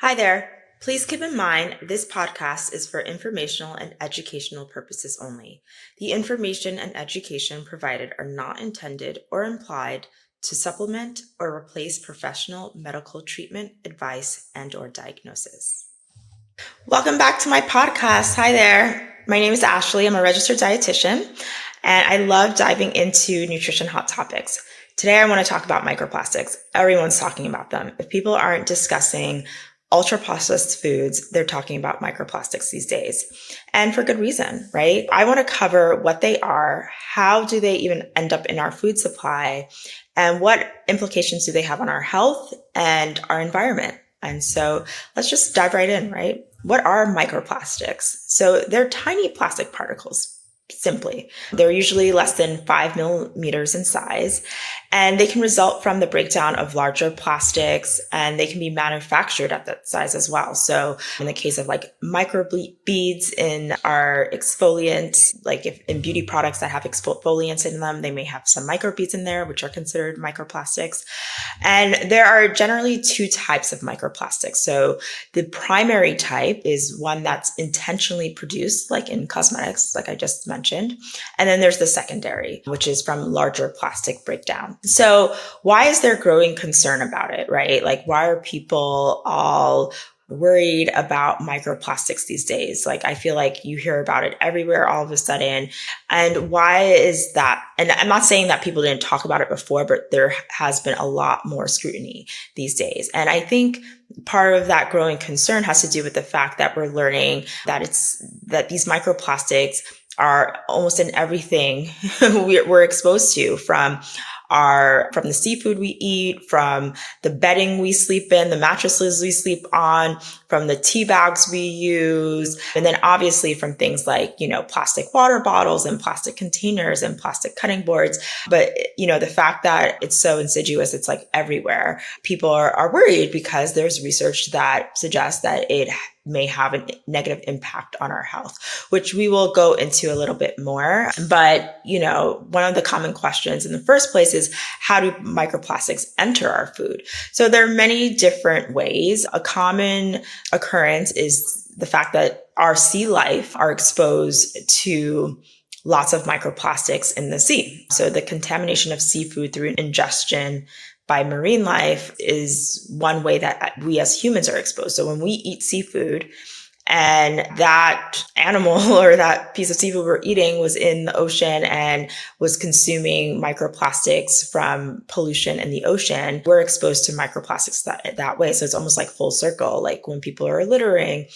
Hi there. Please keep in mind this podcast is for informational and educational purposes only. The information and education provided are not intended or implied to supplement or replace professional medical treatment, advice, and/or diagnosis. Welcome back to my podcast. Hi there. My name is Ashley. I'm a registered dietitian, and I love diving into nutrition hot topics. Today, I want to talk about microplastics. Everyone's talking about them. If people aren't discussing ultra processed foods, they're talking about microplastics these days. And for good reason, right? I want to cover what they are, how do they even end up in our food supply, and what implications do they have on our health and our environment. And so let's just dive right in, right? What are microplastics? So they're tiny plastic particles. Simply, they're usually less than 5 millimeters in size, and they can result from the breakdown of larger plastics, and they can be manufactured at that size as well. So in the case of like microbeads in our exfoliants, like if in beauty products that have exfoliants in them, they may have some microbeads in there, which are considered microplastics. And there are generally two types of microplastics. So the primary type is one that's intentionally produced, like in cosmetics, like I just mentioned. And then there's the secondary, which is from larger plastic breakdown. So why is there growing concern about it, right? Like, why are people all worried about microplastics these days? Like, I feel like you hear about it everywhere all of a sudden. And why is that? And I'm not saying that people didn't talk about it before, but there has been a lot more scrutiny these days. And I think part of that growing concern has to do with the fact that we're learning that that these microplastics are almost in everything we're exposed to, from the seafood we eat, from the bedding we sleep in, the mattresses we sleep on, from the tea bags we use, and then obviously from things like, plastic water bottles and plastic containers and plastic cutting boards. But, the fact that it's so insidious, it's like everywhere. People are worried because there's research that suggests that it may have a negative impact on our health, which we will go into a little bit more. But, one of the common questions in the first place is, how do microplastics enter our food? So there are many different ways. A common occurrence is the fact that our sea life are exposed to lots of microplastics in the sea. So the contamination of seafood through ingestion by marine life is one way that we as humans are exposed. So when we eat seafood and that animal or that piece of seafood we're eating was in the ocean and was consuming microplastics from pollution in the ocean, we're exposed to microplastics that way. So it's almost like full circle. Like when people are littering,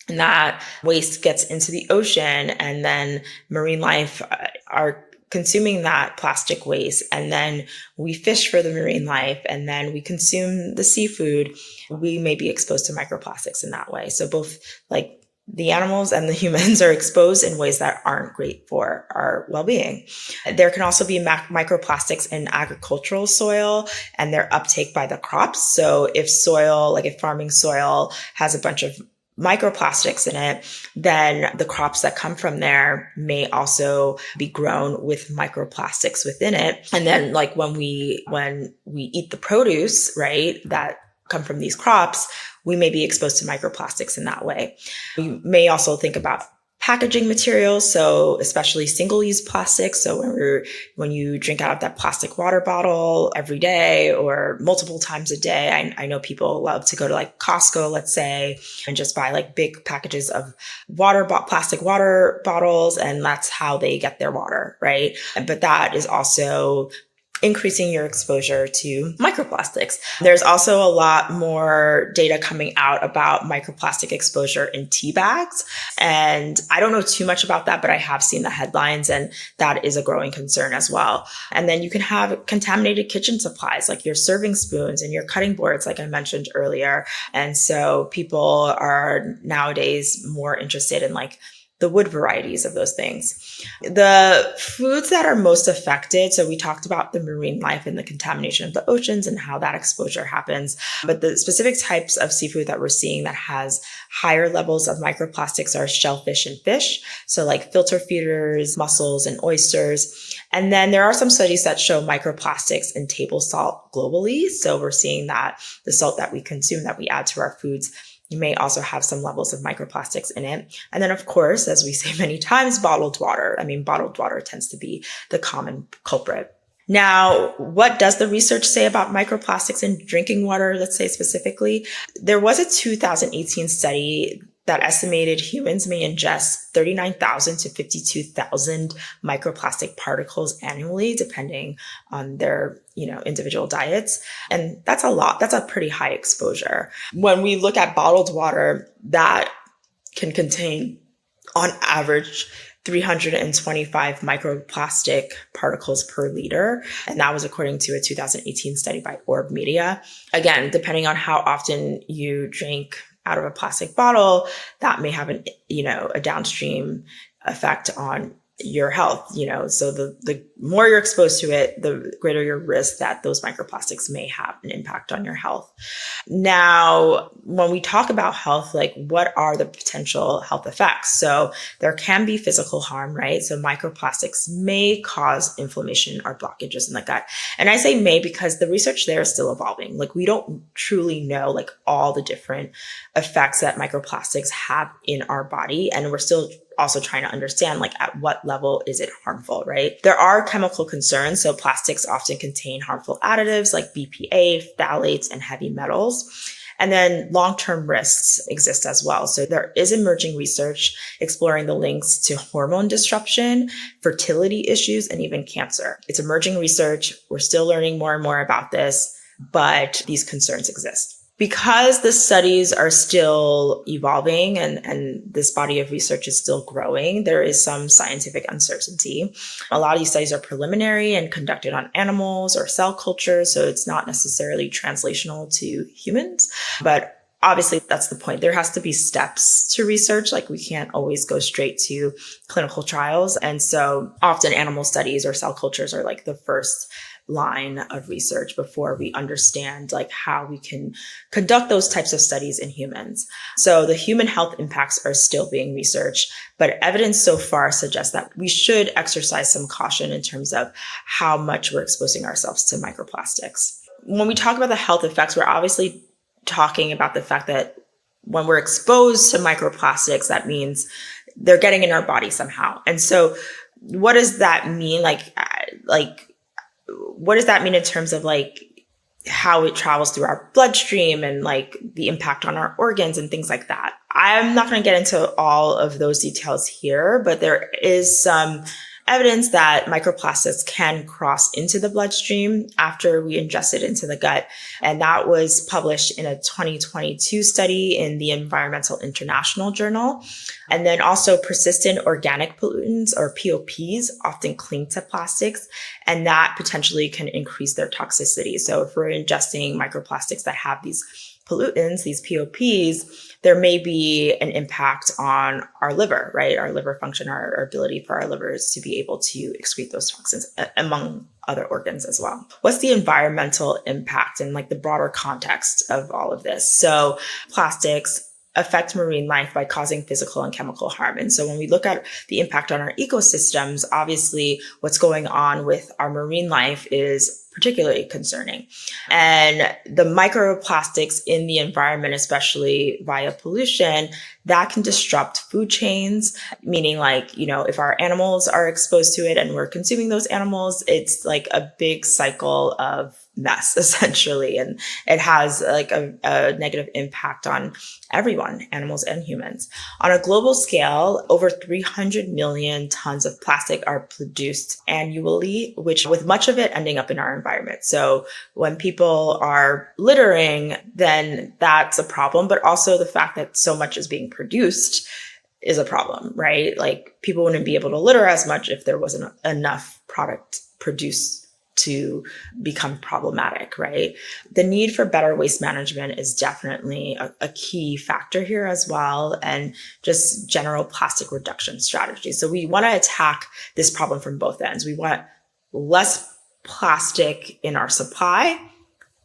and that waste gets into the ocean, and then marine life are consuming that plastic waste, and then we fish for the marine life, and then we consume the seafood, we may be exposed to microplastics in that way. So both like the animals and the humans are exposed in ways that aren't great for our well-being. There can also be microplastics in agricultural soil and their uptake by the crops. So if farming soil has a bunch of microplastics in it, then the crops that come from there may also be grown with microplastics within it. And then like when we eat the produce, right, that come from these crops, we may be exposed to microplastics in that way. We may also think about packaging materials, so especially single-use plastics. So when you drink out of that plastic water bottle every day or multiple times a day, I know people love to go to like Costco, let's say, and just buy like big packages of plastic water bottles, and that's how they get their water, right? But that is also increasing your exposure to microplastics. There's also a lot more data coming out about microplastic exposure in tea bags. And I don't know too much about that, but I have seen the headlines, and that is a growing concern as well. And then you can have contaminated kitchen supplies, like your serving spoons and your cutting boards, like I mentioned earlier. And so people are nowadays more interested in like the wood varieties of those things. The foods that are most affected, so we talked about the marine life and the contamination of the oceans and how that exposure happens, but the specific types of seafood that we're seeing that has higher levels of microplastics are shellfish and fish, so like filter feeders, mussels, and oysters. And then there are some studies that show microplastics in table salt globally. So we're seeing that the salt that we consume, that we add to our foods, you may also have some levels of microplastics in it. And then, of course, as we say many times, bottled water. Bottled water tends to be the common culprit. Now, what does the research say about microplastics in drinking water, let's say specifically? There was a 2018 study that estimated humans may ingest 39,000 to 52,000 microplastic particles annually, depending on their, individual diets. And that's a lot. That's a pretty high exposure. When we look at bottled water, that can contain, on average, 325 microplastic particles per liter. And that was according to a 2018 study by Orb Media. Again, depending on how often you drink out of a plastic bottle, that may have a downstream effect on your health, so the more you're exposed to it, the greater your risk that those microplastics may have an impact on your health. Now, when we talk about health, what are the potential health effects? So there can be physical harm, right? So microplastics may cause inflammation or blockages in the gut. And I say may because the research there is still evolving. We don't truly know all the different effects that microplastics have in our body. And we're still also trying to understand at what level is it harmful, right? There are chemical concerns. So plastics often contain harmful additives like BPA, phthalates, and heavy metals. And then long-term risks exist as well. So there is emerging research exploring the links to hormone disruption, fertility issues, and even cancer. It's emerging research. We're still learning more and more about this, but these concerns exist. Because the studies are still evolving and this body of research is still growing, there is some scientific uncertainty. A lot of these studies are preliminary and conducted on animals or cell culture, so it's not necessarily translational to humans. But obviously, that's the point. There has to be steps to research. We can't always go straight to clinical trials. And so often animal studies or cell cultures are the first line of research before we understand how we can conduct those types of studies in humans. So the human health impacts are still being researched, but evidence so far suggests that we should exercise some caution in terms of how much we're exposing ourselves to microplastics. When we talk about the health effects, we're obviously talking about the fact that when we're exposed to microplastics, that means they're getting in our body somehow. And so what does that mean? What does that mean in terms of how it travels through our bloodstream and the impact on our organs and things like that? I'm not going to get into all of those details here, but there is some evidence that microplastics can cross into the bloodstream after we ingest it into the gut. And that was published in a 2022 study in the Environmental International Journal. And then also persistent organic pollutants or POPs often cling to plastics, and that potentially can increase their toxicity. So if we're ingesting microplastics that have these pollutants, these POPs, there may be an impact on our liver, right? Our liver function, our ability for our livers to be able to excrete those toxins, among other organs as well. What's the environmental impact and the broader context of all of this? So plastics affect marine life by causing physical and chemical harm. And so when we look at the impact on our ecosystems, obviously what's going on with our marine life is particularly concerning. And the microplastics in the environment, especially via pollution, that can disrupt food chains, meaning if our animals are exposed to it and we're consuming those animals, it's a big cycle of mess, essentially. And it has a negative impact on everyone, animals and humans. On a global scale, over 300 million tons of plastic are produced annually, which with much of it ending up in our environment. So when people are littering, then that's a problem, but also the fact that so much is being produced is a problem, right? People wouldn't be able to litter as much if there wasn't enough product produced to become problematic, right? The need for better waste management is definitely a key factor here as well, and just general plastic reduction strategies. So we want to attack this problem from both ends. We want less plastic in our supply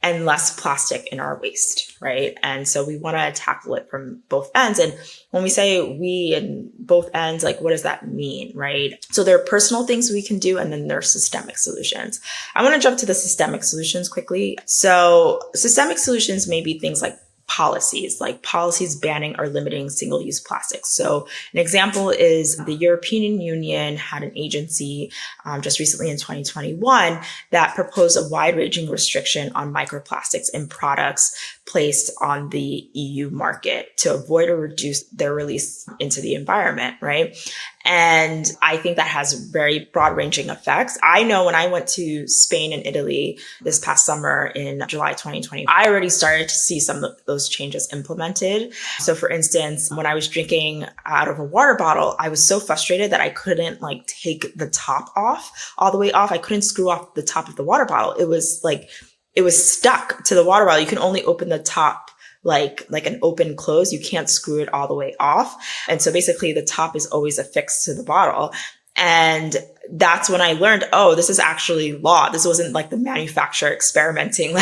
and less plastic in our waste, right? And so we want to tackle it from both ends. And when we say we and both ends, like what does that mean, right? So there are personal things we can do, and then there are systemic solutions. I want to jump to the systemic solutions quickly. So systemic solutions may be things like policies banning or limiting single-use plastics. So an example is the European Union had an agency just recently in 2021 that proposed a wide-ranging restriction on microplastics in products placed on the EU market to avoid or reduce their release into the environment, right? And I think that has very broad-ranging effects. I know when I went to Spain and Italy this past summer in July 2020, I already started to see some of those changes implemented. So for instance, when I was drinking out of a water bottle, I was so frustrated that I couldn't take the top off, all the way off. I couldn't screw off the top of the water bottle. It was stuck to the water bottle. You can only open the top like an open close. You can't screw it all the way off. And so basically the top is always affixed to the bottle. And that's when I learned, oh, this is actually law. This wasn't like the manufacturer experimenting.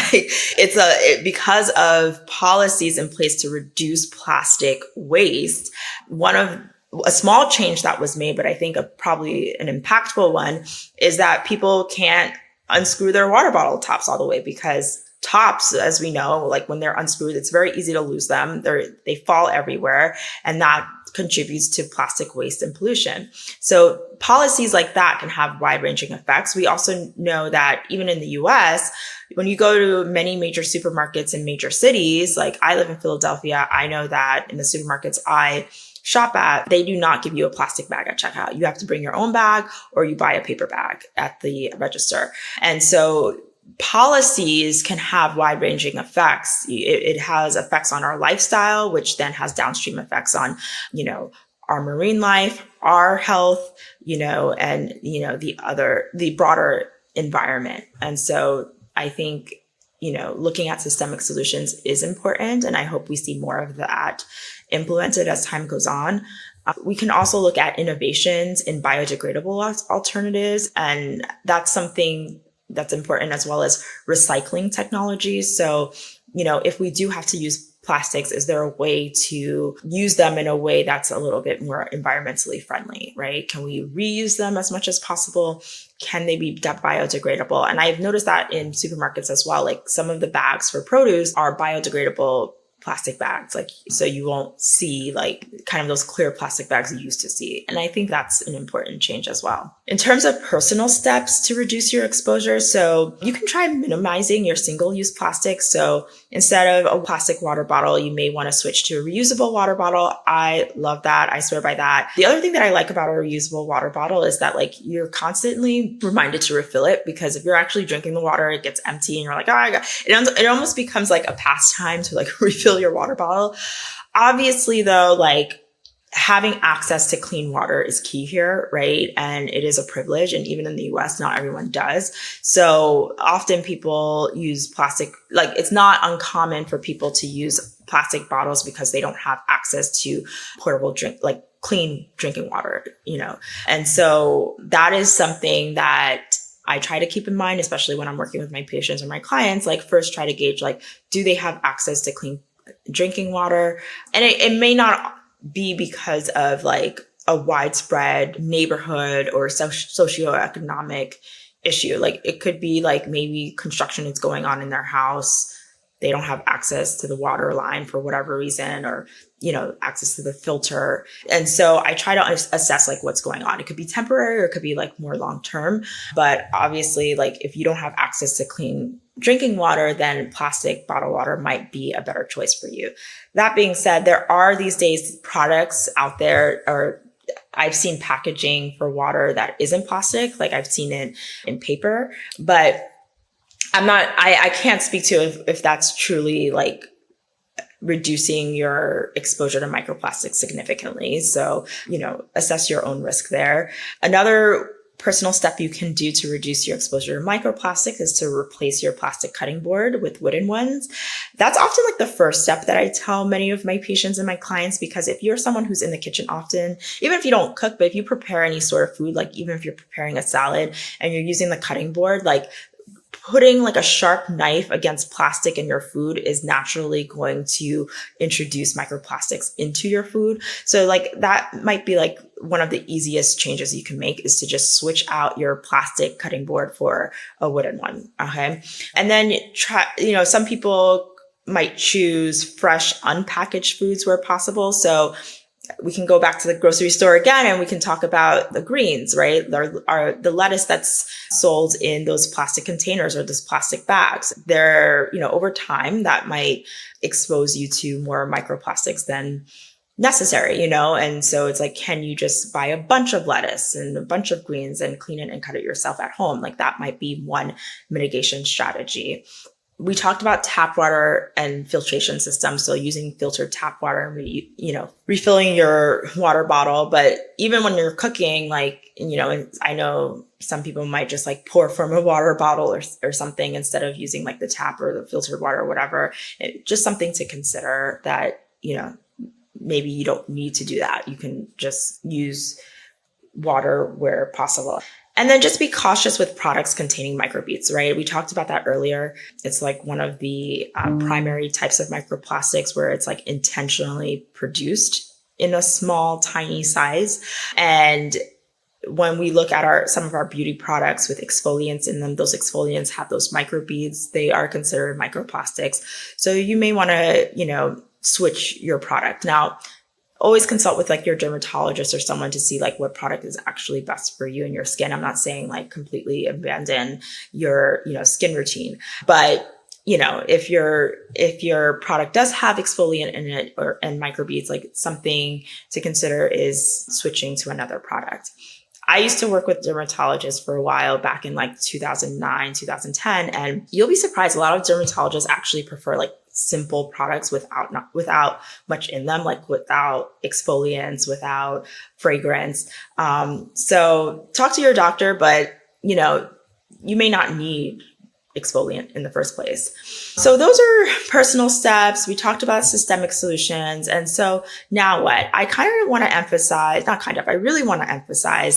Because of policies in place to reduce plastic waste, a small change that was made, but I think probably an impactful one, is that people can't unscrew their water bottle tops all the way, because tops, as we know, when they're unscrewed, it's very easy to lose them. They fall everywhere, and that contributes to plastic waste and pollution. So policies like that can have wide-ranging effects. We also know that even in the US, when you go to many major supermarkets in major cities, like I live in Philadelphia, I know that in the supermarkets I shop at, they do not give you a plastic bag at checkout. You have to bring your own bag, or you buy a paper bag at the register. And so policies can have wide-ranging effects. It has effects on our lifestyle, which then has downstream effects on, our marine life, our health, and, the broader environment. And so I think, looking at systemic solutions is important, and I hope we see more of that implemented as time goes on. We can also look at innovations in biodegradable alternatives, and that's something that's important, as well as recycling technologies. So, if we do have to use plastics, is there a way to use them in a way that's a little bit more environmentally friendly, right? Can we reuse them as much as possible? Can they be biodegradable? And I've noticed that in supermarkets as well, some of the bags for produce are biodegradable plastic bags, so you won't see kind of those clear plastic bags you used to see. And I think that's an important change as well. In terms of personal steps to reduce your exposure, so you can try minimizing your single-use plastic. So instead of a plastic water bottle, you may want to switch to a reusable water bottle. I love that. I swear by that. The other thing that I like about a reusable water bottle is that you're constantly reminded to refill it, because if you're actually drinking the water, it gets empty and you're like, oh, I got it. It almost becomes like a pastime to refill your water bottle. Obviously though, having access to clean water is key here, right? And it is a privilege. And even in the US, not everyone does. So often people use plastic, it's not uncommon for people to use plastic bottles because they don't have access to portable clean drinking water, And so that is something that I try to keep in mind, especially when I'm working with my patients or my clients. First try to gauge, do they have access to clean drinking water? And it may not be because of a widespread neighborhood or socioeconomic issue. It could be maybe construction is going on in their house. They don't have access to the water line for whatever reason, or, access to the filter. And so I try to assess what's going on. It could be temporary, or it could be more long-term. But obviously, if you don't have access to clean drinking water, then plastic bottled water might be a better choice for you. That being said, there are these days products out there, or I've seen packaging for water that isn't plastic. I've seen it in paper, but I can't speak to if that's truly reducing your exposure to microplastics significantly. So, assess your own risk there. Another personal step you can do to reduce your exposure to microplastics is to replace your plastic cutting board with wooden ones. That's often like the first step that I tell many of my patients and my clients, because if you're someone who's in the kitchen often, even if you don't cook, but if you prepare any sort of food, like even if you're preparing a salad and you're using the cutting board, like putting like a sharp knife against plastic in your food is naturally going to introduce microplastics into your food. So like that might be like one of the easiest changes you can make, is to just switch out your plastic cutting board for a wooden one. Okay. And then some people might choose fresh unpackaged foods where possible. So we can go back to the grocery store again and we can talk about the greens, right? The lettuce that's sold in those plastic containers or those plastic bags. They're, over time that might expose you to more microplastics than necessary, and so it's like, can you just buy a bunch of lettuce and a bunch of greens and clean it and cut it yourself at home? Like that might be one mitigation strategy. We talked about tap water and filtration systems. So using filtered tap water and, refilling your water bottle. But even when you're cooking, like, I know some people might just like pour from a water bottle or something instead of using like the tap or the filtered water or whatever. Just something to consider that, maybe you don't need to do that. You can just use water where possible. And then just be cautious with products containing microbeads, right? We talked about that earlier. It's like one of the primary types of microplastics where it's like intentionally produced in a small, tiny size. And when we look at some of our beauty products with exfoliants in them, those exfoliants have those microbeads. They are considered microplastics. So you may want to, switch your product. Now, always consult with like your dermatologist or someone to see like what product is actually best for you and your skin. I'm not saying like completely abandon your, skin routine, but if your product does have exfoliant in it and microbeads, like something to consider is switching to another product. I used to work with dermatologists for a while back in like 2009, 2010, and you'll be surprised. A lot of dermatologists actually prefer like simple products without much in them, like without exfoliants, without fragrance. So talk to your doctor, but you may not need exfoliant in the first place. So those are personal steps. We talked about systemic solutions. And so now what? I really want to emphasize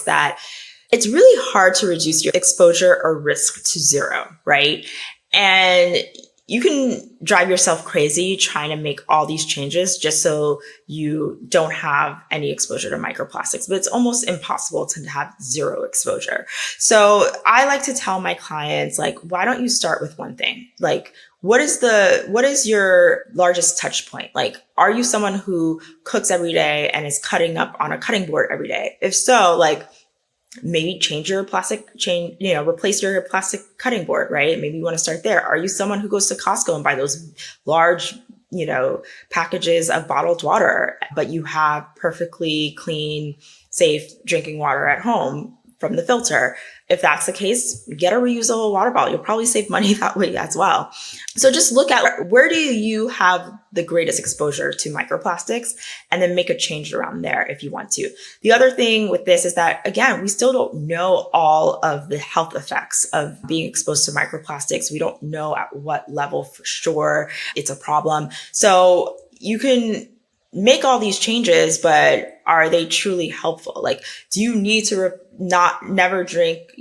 that it's really hard to reduce your exposure or risk to zero, right? And you can drive yourself crazy trying to make all these changes just so you don't have any exposure to microplastics, but it's almost impossible to have zero exposure. So I like to tell my clients, like, why don't you start with one thing? Like, what is your largest touch point? Like, are you someone who cooks every day and is cutting up on a cutting board every day? If so, like, maybe replace your plastic cutting board, right? Maybe you want to start there. Are you someone who goes to Costco and buy those large, packages of bottled water, but you have perfectly clean, safe drinking water at home from the filter? If that's the case, get a reusable water bottle. You'll probably save money that way as well. So just look at where do you have the greatest exposure to microplastics, and then make a change around there if you want to. The other thing with this is that, again, we still don't know all of the health effects of being exposed to microplastics. We don't know at what level for sure it's a problem. So you can make all these changes, but are they truly helpful? Like, do you need to never drink,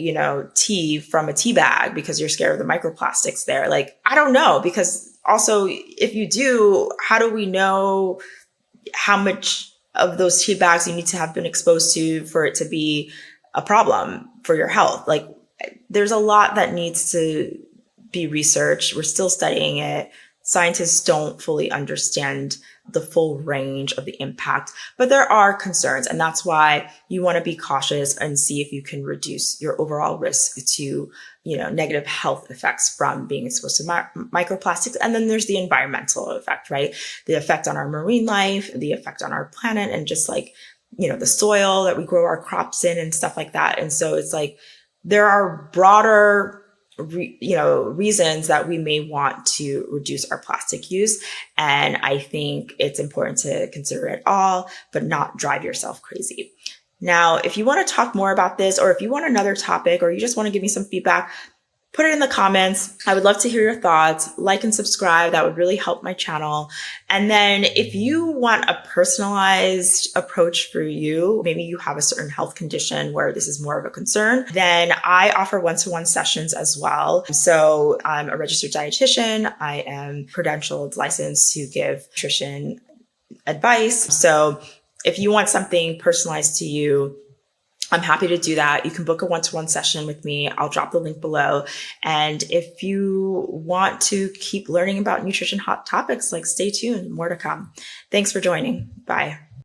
tea from a tea bag because you're scared of the microplastics there? Like, I don't know, because also if you do, how do we know how much of those tea bags you need to have been exposed to for it to be a problem for your health? Like, there's a lot that needs to be researched. We're still studying it. Scientists don't fully understand the full range of the impact, but there are concerns. And that's why you want to be cautious and see if you can reduce your overall risk to, negative health effects from being exposed to microplastics. And then there's the environmental effect, right? The effect on our marine life, the effect on our planet, and just like, the soil that we grow our crops in and stuff like that. And so it's like, there are broader reasons that we may want to reduce our plastic use. And I think it's important to consider it all, but not drive yourself crazy. Now, if you want to talk more about this, or if you want another topic, or you just want to give me some feedback, put it in the comments. I would love to hear your thoughts. Like and subscribe. That would really help my channel. And then if you want a personalized approach for you, maybe you have a certain health condition where this is more of a concern, then I offer one-to-one sessions as well. So I'm a registered dietitian. I am credentialed, licensed to give nutrition advice. So if you want something personalized to you, I'm happy to do that. You can book a one-to-one session with me. I'll drop the link below. And if you want to keep learning about nutrition hot topics, like, stay tuned, more to come. Thanks for joining. Bye.